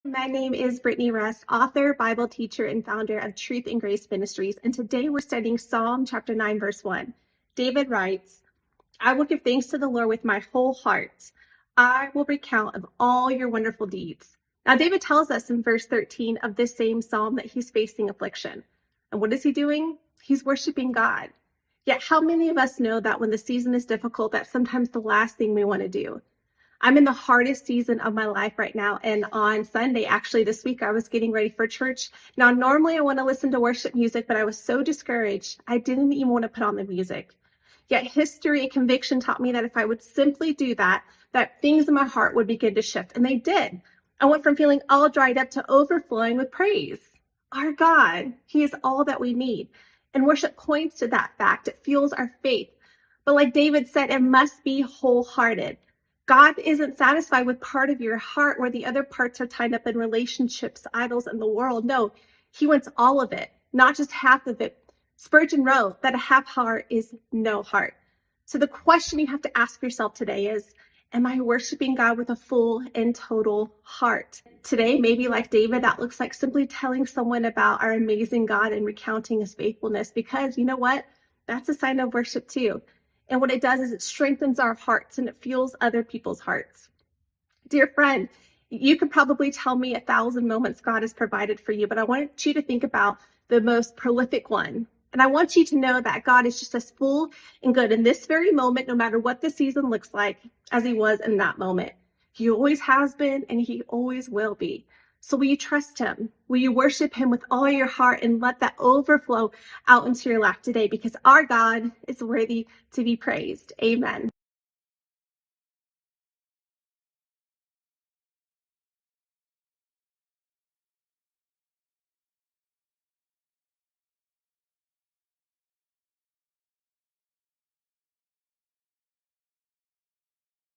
My name is Brittany Rest, author, Bible teacher, and founder of Truth and Grace Ministries. And today we're studying Psalm chapter 9, verse 1. David writes, I will give thanks to the Lord with my whole heart. I will recount of all your wonderful deeds. Now, David tells us in verse 13 of this same psalm that he's facing affliction. And what is he doing? He's worshiping God. Yet how many of us know that when the season is difficult, that's sometimes the last thing we want to do? I'm in the hardest season of my life right now. And on Sunday, actually this week, I was getting ready for church. Now, normally I want to listen to worship music, but I was so discouraged, I didn't even want to put on the music. Yet history and conviction taught me that if I would simply do that, that things in my heart would begin to shift. And they did. I went from feeling all dried up to overflowing with praise. Our God, He is all that we need. And worship points to that fact. It fuels our faith. But like David said, it must be wholehearted. God isn't satisfied with part of your heart where the other parts are tied up in relationships, idols, and the world. No, He wants all of it, not just half of it. Spurgeon wrote that a half heart is no heart. So the question you have to ask yourself today is, am I worshiping God with a full and total heart? Today, maybe like David, that looks like simply telling someone about our amazing God and recounting His faithfulness, because you know what? That's a sign of worship too. And what it does is it strengthens our hearts and it fuels other people's hearts. Dear friend, you could probably tell me 1,000 moments God has provided for you, but I want you to think about the most prolific one. And I want you to know that God is just as full and good in this very moment, no matter what the season looks like, as He was in that moment. He always has been and He always will be. So will you trust Him? Will you worship Him with all your heart and let that overflow out into your life today? Because our God is worthy to be praised. Amen.